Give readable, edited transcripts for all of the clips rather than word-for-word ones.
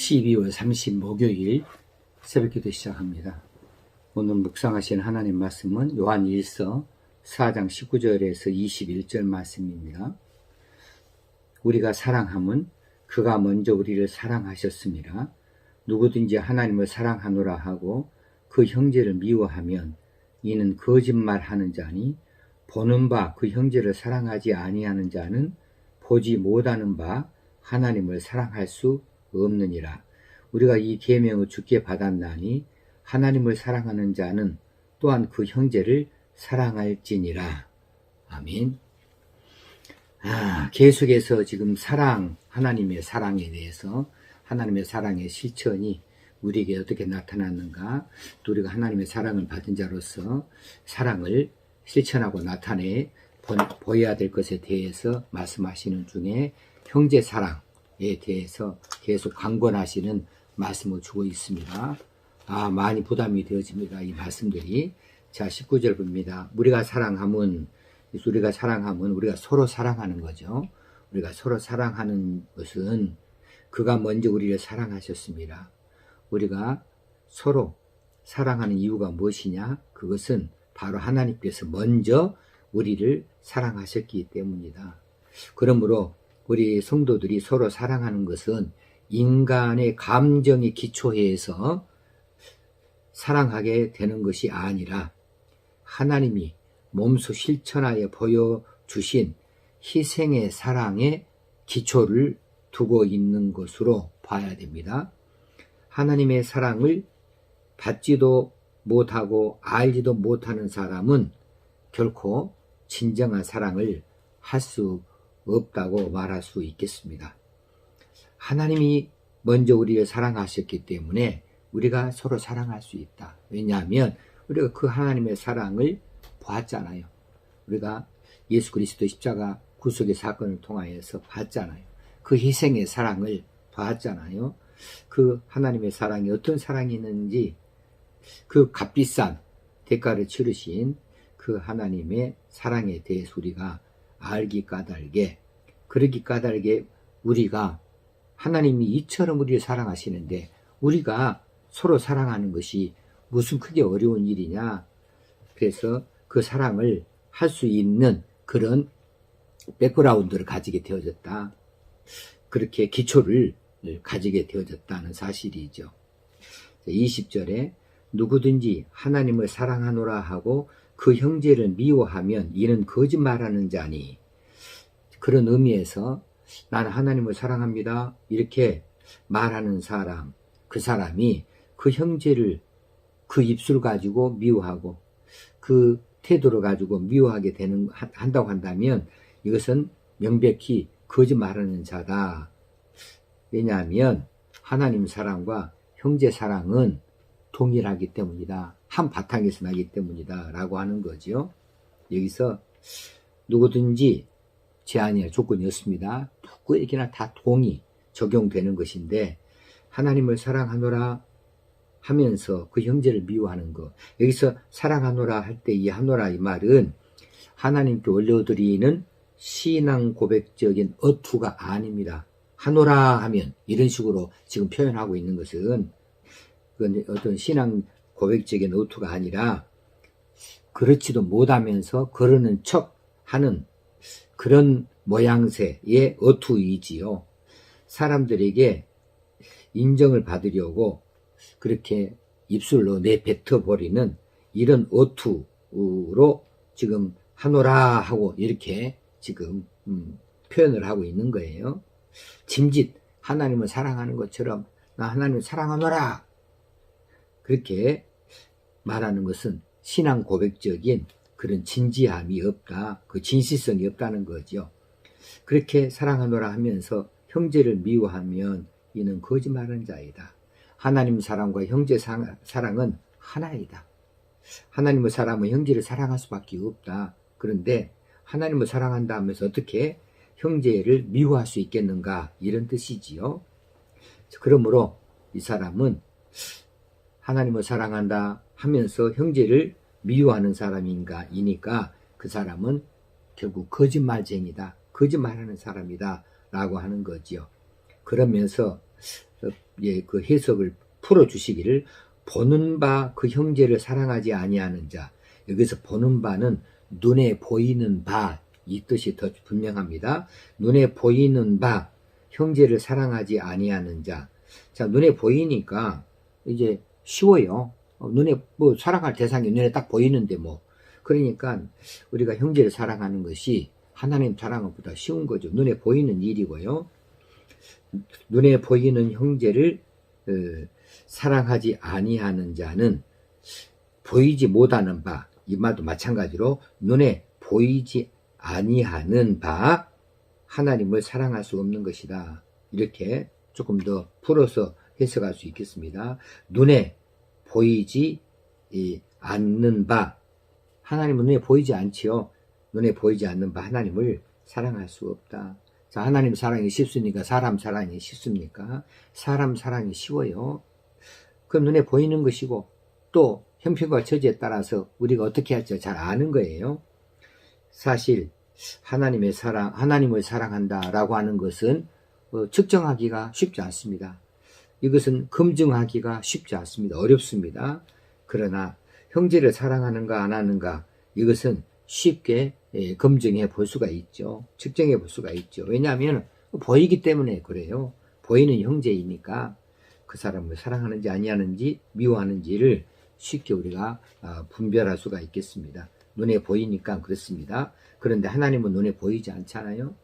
12월 30 목요일 새벽기도 시작합니다. 오늘 묵상하신 하나님 말씀은 요한 1서 4장 19절에서 21절 말씀입니다. 우리가 사랑함은 그가 먼저 우리를 사랑하셨습니다. 누구든지 하나님을 사랑하노라 하고 그 형제를 미워하면 이는 거짓말하는 자니 보는 바 그 형제를 사랑하지 아니하는 자는 보지 못하는 바 하나님을 사랑할 수 없느니라. 우리가 이 계명을 주께 받았나니 하나님을 사랑하는 자는 또한 그 형제를 사랑할지니라. 아멘. 계속해서 지금 하나님의 사랑에 대해서 하나님의 사랑의 실천이 우리에게 어떻게 나타났는가, 또 우리가 하나님의 사랑을 받은 자로서 사랑을 실천하고 나타내 보여야 될 것에 대해서 말씀하시는 중에 형제 사랑에 대해서 계속 강권하시는 말씀을 주고 있습니다. 많이 부담이 되어집니다. 이 말씀들이. 자, 19절 봅니다. 우리가 사랑함은 우리가 서로 사랑하는 거죠. 우리가 서로 사랑하는 것은 그가 먼저 우리를 사랑하셨습니다. 우리가 서로 사랑하는 이유가 무엇이냐? 그것은 바로 하나님께서 먼저 우리를 사랑하셨기 때문이다. 그러므로 우리 성도들이 서로 사랑하는 것은 인간의 감정에 기초해서 사랑하게 되는 것이 아니라 하나님이 몸소 실천하여 보여주신 희생의 사랑에 기초를 두고 있는 것으로 봐야 됩니다. 하나님의 사랑을 받지도 못하고 알지도 못하는 사람은 결코 진정한 사랑을 할 수 없다고 말할 수 있겠습니다. 하나님이 먼저 우리를 사랑하셨기 때문에 우리가 서로 사랑할 수 있다. 왜냐하면 우리가 그 하나님의 사랑을 보았잖아요. 우리가 예수 그리스도 십자가 구속의 사건을 통하여서 봤잖아요. 그 희생의 사랑을 봤잖아요. 그 하나님의 사랑이 어떤 사랑이 있는지, 그 값비싼 대가를 치르신 그 하나님의 사랑에 대해서 우리가 알기 까닭에, 그러기 까닭에 우리가 하나님이 이처럼 우리를 사랑하시는데 우리가 서로 사랑하는 것이 무슨 크게 어려운 일이냐. 그래서 그 사랑을 할 수 있는 그런 백그라운드를 가지게 되어졌다. 그렇게 기초를 가지게 되어졌다는 사실이죠. 20절에 누구든지 하나님을 사랑하노라 하고 그 형제를 미워하면 이는 거짓말하는 자니, 그런 의미에서 나는 하나님을 사랑합니다 이렇게 말하는 사람, 그 사람이 그 형제를 그 입술 가지고 미워하고 그 태도를 가지고 미워하게 한다고 한다면 이것은 명백히 거짓말하는 자다. 왜냐하면 하나님 사랑과 형제 사랑은 동일하기 때문이다. 한 바탕에서 나기 때문이다 라고 하는 거죠. 여기서 누구든지 제한이나 조건이었습니다. 누구에게나 다 동의 적용되는 것인데, 하나님을 사랑하노라 하면서 그 형제를 미워하는 것, 여기서 사랑하노라 할 때 이 하노라 이 말은 하나님께 올려드리는 신앙 고백적인 어투가 아닙니다. 하노라 하면 이런 식으로 지금 표현하고 있는 것은 그건 어떤 신앙 고백적인 어투가 아니라 그렇지도 못하면서 그러는 척 하는 그런 모양새의 어투이지요. 사람들에게 인정을 받으려고 그렇게 입술로 내뱉어버리는 이런 어투로 지금 하노라 하고 이렇게 지금 표현을 하고 있는 거예요. 짐짓 하나님을 사랑하는 것처럼 나 하나님을 사랑하노라 그렇게 말하는 것은 신앙 고백적인 그런 진지함이 없다, 그 진실성이 없다는 거죠. 그렇게 사랑하노라 하면서 형제를 미워하면 이는 거짓말하는 자이다. 하나님 사랑과 형제 사랑은 하나이다. 하나님을 사랑하면 형제를 사랑할 수밖에 없다. 그런데 하나님을 사랑한다 하면서 어떻게 형제를 미워할 수 있겠는가, 이런 뜻이지요. 그러므로 이 사람은 하나님을 사랑한다 하면서 형제를 미워하는 사람이니까 그 사람은 결국 거짓말쟁이다, 거짓말하는 사람이다 라고 하는 거지요. 그러면서 그 해석을 풀어주시기를, 보는 바 그 형제를 사랑하지 아니하는 자. 여기서 보는 바는 눈에 보이는 바, 이 뜻이 더 분명합니다. 눈에 보이는 바 형제를 사랑하지 아니하는 자. 자, 눈에 보이니까 이제 쉬워요. 눈에 뭐 사랑할 대상이 눈에 딱 보이는데 뭐. 그러니까 우리가 형제를 사랑하는 것이 하나님 사랑은 보다 쉬운 거죠. 눈에 보이는 일이고요. 눈에 보이는 형제를 사랑하지 아니하는 자는 보이지 못하는 바, 이 말도 마찬가지로 눈에 보이지 아니하는 바 하나님을 사랑할 수 없는 것이다. 이렇게 조금 더 풀어서 해석할 수 있겠습니다. 눈에 보이지 않는 바, 하나님은 눈에 보이지 않지요. 눈에 보이지 않는 바 하나님을 사랑할 수 없다. 자, 하나님 사랑이 쉽습니까? 사람 사랑이 쉽습니까? 사람 사랑이 쉬워요. 그럼 눈에 보이는 것이고, 또 형편과 처지에 따라서 우리가 어떻게 할지 잘 아는 거예요. 사실 하나님을 사랑한다라고 하는 것은 측정하기가 쉽지 않습니다. 이것은 검증하기가 쉽지 않습니다. 어렵습니다. 그러나 형제를 사랑하는가 안 하는가, 이것은 쉽게 검증해 볼 수가 있죠. 측정해 볼 수가 있죠. 왜냐하면 보이기 때문에 그래요. 보이는 형제이니까 그 사람을 사랑하는지 아니하는지 미워하는지를 쉽게 우리가 분별할 수가 있겠습니다. 눈에 보이니까 그렇습니다. 그런데 하나님은 눈에 보이지 않잖아요.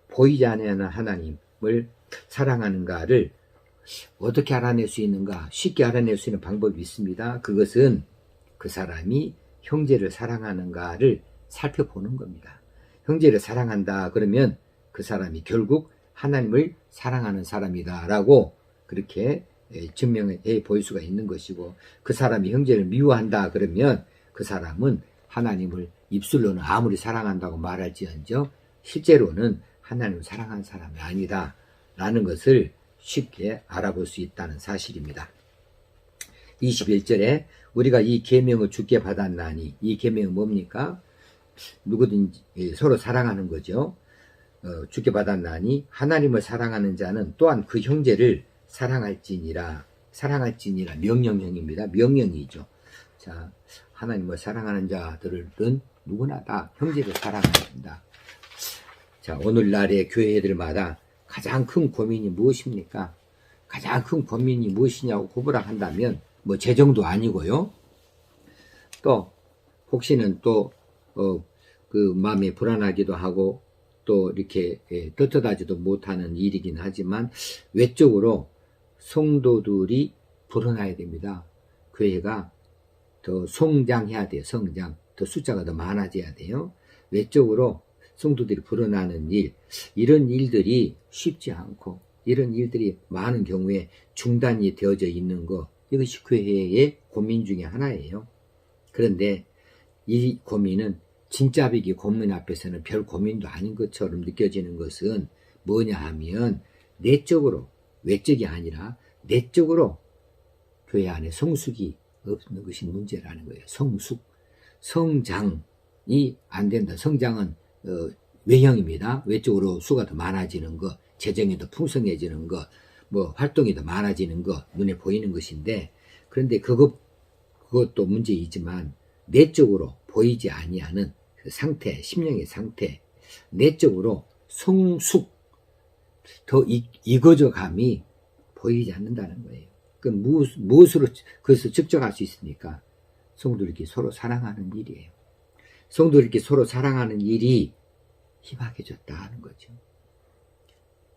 보이지 않는 하나님을 사랑하는가를 어떻게 알아낼 수 있는가? 쉽게 알아낼 수 있는 방법이 있습니다. 그것은 그 사람이 형제를 사랑하는가를 살펴보는 겁니다. 형제를 사랑한다 그러면 그 사람이 결국 하나님을 사랑하는 사람이다 라고 그렇게 증명해 보일 수가 있는 것이고, 그 사람이 형제를 미워한다 그러면 그 사람은 하나님을 입술로는 아무리 사랑한다고 말할지언정 실제로는 하나님을 사랑하는 사람이 아니다 라는 것을 쉽게 알아볼 수 있다는 사실입니다. 21절에 우리가 이 계명을 주께 받았나니, 이 계명은 뭡니까? 누구든지 서로 사랑하는 거죠. 주께 받았나니 하나님을 사랑하는 자는 또한 그 형제를 사랑할지니라 명령형입니다. 명령이죠. 자, 하나님을 사랑하는 자들은 누구나 다 형제를 사랑한다. 자, 오늘날의 교회들마다 가장 큰 고민이 무엇입니까? 가장 큰 고민이 무엇이냐고 고부라 한다면 뭐 재정도 아니고요. 또 혹시는 또 그 마음이 불안하기도 하고 또 이렇게 떳떳하지도 못하는 일이긴 하지만 외적으로 성도들이 불어나야 됩니다. 교회가 더 성장해야 돼요. 성장. 더 숫자가 더 많아져야 돼요. 외적으로 성도들이 불어나는 일, 이런 일들이 쉽지 않고 이런 일들이 많은 경우에 중단이 되어져 있는 것, 이것이 교회의 고민 중에 하나예요. 그런데 이 고민은 진짜 비기 고민 앞에서는 별 고민도 아닌 것처럼 느껴지는 것은 뭐냐 하면 내적으로, 외적이 아니라 내적으로 교회 안에 성숙이 없는 것이 문제라는 거예요. 성숙. 성장이 안 된다. 성장은 외형입니다. 외적으로 수가 더 많아지는 것, 재정이 더 풍성해지는 것, 뭐 활동이 더 많아지는 것, 눈에 보이는 것인데, 그런데 그것도 문제이지만 내적으로 보이지 아니하는 그 상태, 심령의 상태, 내적으로 성숙, 더 익어져감이 보이지 않는다는 거예요. 그 무엇으로 그것을 측정할 수 있습니까? 성도들끼리 서로 사랑하는 일이에요. 성도들끼리 서로 사랑하는 일이 희박해졌다 하는 거죠.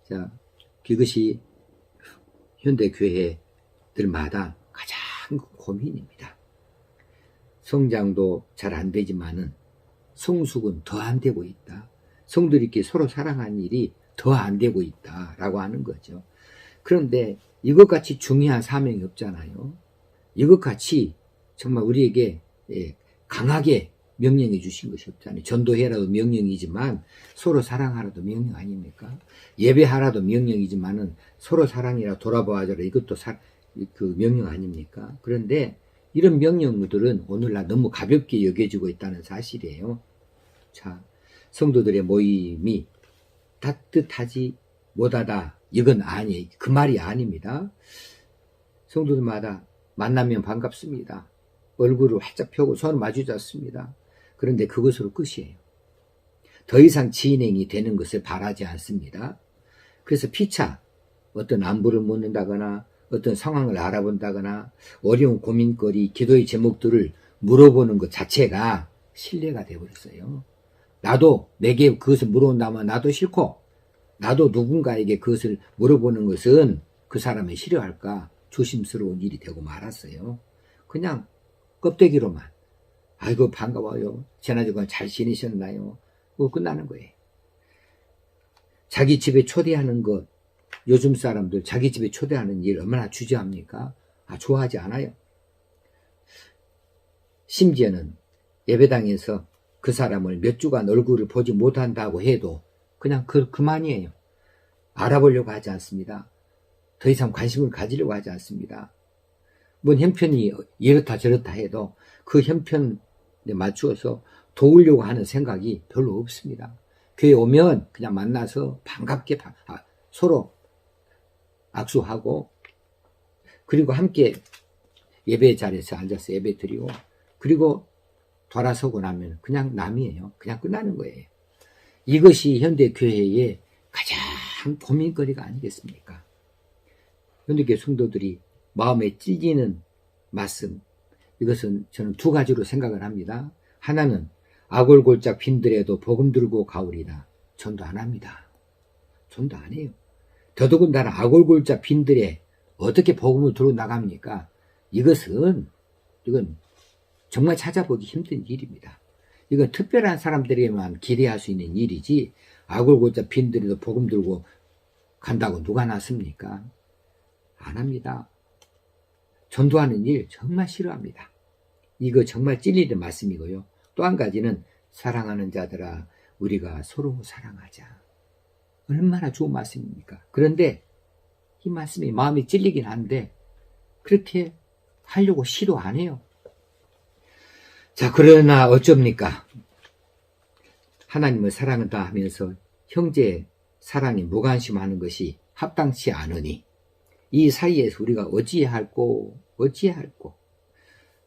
자, 그것이 현대교회들마다 가장 큰 고민입니다. 성장도 잘 안 되지만은 성숙은 더 안 되고 있다. 성도들끼리 서로 사랑하는 일이 더 안 되고 있다라고 하는 거죠. 그런데 이것같이 중요한 사명이 없잖아요. 이것같이 정말 우리에게 강하게 명령해 주신 것이 없잖아요. 전도해라도 명령이지만 서로 사랑하라도 명령 아닙니까? 예배하라도 명령이지만은 서로 사랑이라 돌아보아줘라, 이것도 그 명령 아닙니까? 그런데 이런 명령들은 오늘날 너무 가볍게 여겨지고 있다는 사실이에요. 자, 성도들의 모임이 따뜻하지 못하다, 이건 아니, 그 말이 아닙니다. 성도들마다 만나면 반갑습니다. 얼굴을 활짝 펴고 손을 마주 잡습니다. 그런데 그것으로 끝이에요. 더 이상 진행이 되는 것을 바라지 않습니다. 그래서 피차 어떤 안부를 묻는다거나 어떤 상황을 알아본다거나 어려운 고민거리, 기도의 제목들을 물어보는 것 자체가 신뢰가 되어버렸어요. 나도 내게 그것을 물어본다면 나도 싫고, 나도 누군가에게 그것을 물어보는 것은 그 사람이 싫어할까 조심스러운 일이 되고 말았어요. 그냥 껍데기로만 아이고 반가워요, 지난주간 잘 지내셨나요? 그거 끝나는 거예요. 자기 집에 초대하는 것, 요즘 사람들 자기 집에 초대하는 일 얼마나 주저합니까? 좋아하지 않아요. 심지어는 예배당에서 그 사람을 몇 주간 얼굴을 보지 못한다고 해도 그냥 그만이에요. 알아보려고 하지 않습니다. 더 이상 관심을 가지려고 하지 않습니다. 뭔 형편이 이렇다 저렇다 해도 그 형편에 맞추어서 도우려고 하는 생각이 별로 없습니다. 교회 오면 그냥 만나서 반갑게 서로 악수하고, 그리고 함께 예배 자리에서 앉아서 예배 드리고, 그리고 돌아서고 나면 그냥 남이에요. 그냥 끝나는 거예요. 이것이 현대교회의 가장 고민거리가 아니겠습니까? 현대교회 성도들이 마음에 찔리는 말씀, 이것은 저는 두 가지로 생각을 합니다. 하나는 아골골짝 빈들에도 복음 들고 가오리다. 전도 안 합니다. 전도 안 해요. 더더군다나 아골골짝 빈들에 어떻게 복음을 들고 나갑니까? 이건 정말 찾아보기 힘든 일입니다. 이건 특별한 사람들에게만 기대할 수 있는 일이지, 아골골짝 빈들에도 복음 들고 간다고 누가 났습니까? 안 합니다. 전도하는 일 정말 싫어합니다. 이거 정말 찔리는 말씀이고요. 또 한 가지는 사랑하는 자들아 우리가 서로 사랑하자. 얼마나 좋은 말씀입니까? 그런데 이 말씀이 마음이 찔리긴 한데 그렇게 하려고 시도 안 해요. 자, 그러나 어쩝니까? 하나님을 사랑한다 하면서 형제 사랑에 무관심하는 것이 합당치 않으니 이 사이에서 우리가 어찌할꼬.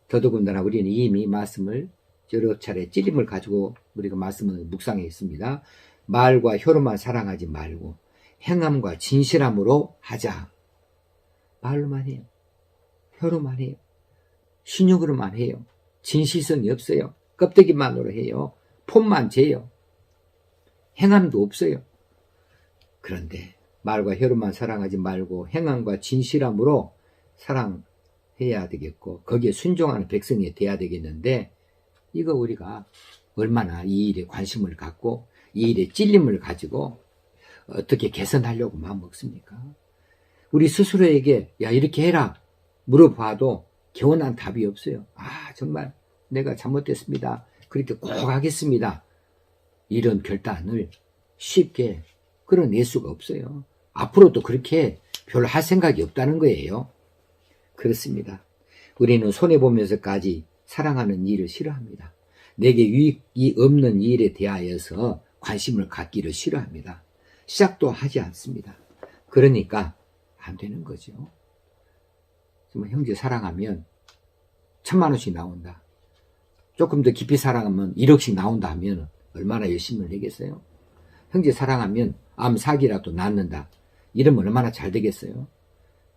더더군다나 우리는 이미 말씀을 여러 차례 찔림을 가지고 우리가 말씀을 묵상했습니다. 말과 혀로만 사랑하지 말고 행함과 진실함으로 하자. 말로만 해요. 혀로만 해요. 신욕으로만 해요. 진실성이 없어요. 껍데기만으로 해요. 폼만 재요. 행함도 없어요. 그런데 말과 혀로만 사랑하지 말고 행함과 진실함으로 사랑해야 되겠고 거기에 순종하는 백성이 돼야 되겠는데, 이거 우리가 얼마나 이 일에 관심을 갖고 이 일에 찔림을 가지고 어떻게 개선하려고 마음먹습니까? 우리 스스로에게 야 이렇게 해라 물어봐도 개운한 답이 없어요. 정말 내가 잘못됐습니다. 그렇게 꼭 하겠습니다. 이런 결단을 쉽게 끌어낼 수가 없어요. 앞으로도 그렇게 별로 할 생각이 없다는 거예요. 그렇습니다. 우리는 손해보면서까지 사랑하는 일을 싫어합니다. 내게 유익이 없는 일에 대하여서 관심을 갖기를 싫어합니다. 시작도 하지 않습니다. 그러니까 안 되는 거죠. 정말 형제 사랑하면 1000만 원씩 나온다. 조금 더 깊이 사랑하면 1억씩 나온다 하면 얼마나 열심을 내겠어요? 형제 사랑하면 암 사기라도 낫는다. 이러면 얼마나 잘 되겠어요?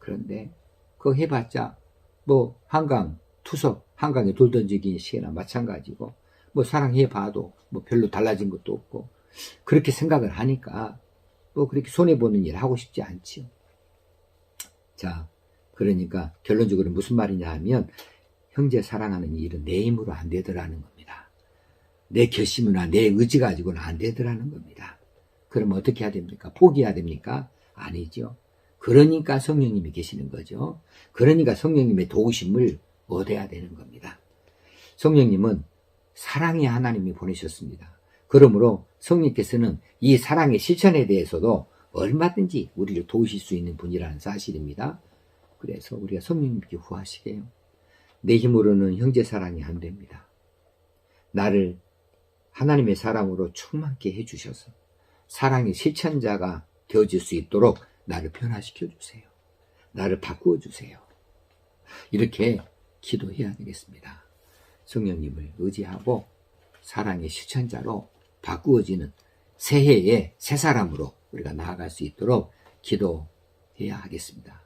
그런데 그거 해봤자 뭐 한강 투석, 한강에 돌 던지기 시기나 마찬가지고 뭐 사랑해봐도 뭐 별로 달라진 것도 없고 그렇게 생각을 하니까 뭐 그렇게 손해보는 일 하고 싶지 않지요. 자, 그러니까 결론적으로 무슨 말이냐 하면 형제 사랑하는 일은 내 힘으로 안 되더라는 겁니다. 내 결심이나 내 의지 가지고는 안 되더라는 겁니다. 그럼 어떻게 해야 됩니까? 포기해야 됩니까? 아니죠. 그러니까 성령님이 계시는 거죠. 그러니까 성령님의 도우심을 얻어야 되는 겁니다. 성령님은 사랑의 하나님이 보내셨습니다. 그러므로 성령께서는 이 사랑의 실천에 대해서도 얼마든지 우리를 도우실 수 있는 분이라는 사실입니다. 그래서 우리가 성령님께 구하시게요. 내 힘으로는 형제 사랑이 안 됩니다. 나를 하나님의 사랑으로 충만케 해주셔서 사랑의 실천자가 되어질 수 있도록 나를 변화시켜 주세요. 나를 바꾸어 주세요. 이렇게 기도해야 되겠습니다. 성령님을 의지하고 사랑의 실천자로 바꾸어지는 새해의 새 사람으로 우리가 나아갈 수 있도록 기도해야 하겠습니다.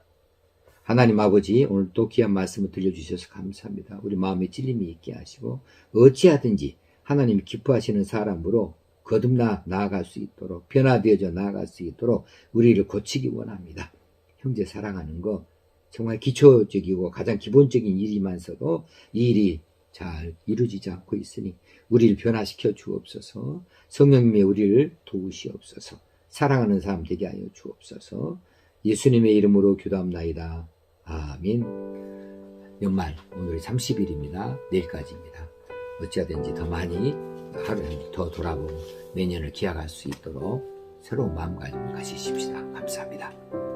하나님 아버지, 오늘 또 귀한 말씀을 들려주셔서 감사합니다. 우리 마음에 찔림이 있게 하시고 어찌하든지 하나님이 기뻐하시는 사람으로 거듭나 나아갈 수 있도록, 변화되어져 나아갈 수 있도록 우리를 고치기 원합니다. 형제 사랑하는 거 정말 기초적이고 가장 기본적인 일이면서도 이 일이 잘 이루어지지 않고 있으니 우리를 변화시켜 주옵소서. 성령님의 우리를 도우시옵소서. 사랑하는 사람 되게 하여 주옵소서. 예수님의 이름으로 기도합나이다. 아멘. 연말 오늘이 30일입니다. 내일까지입니다. 어찌하든지 더 많이 하루를 더 돌아보고 내년을 기약할 수 있도록 새로운 마음가짐을 가지십시다. 감사합니다.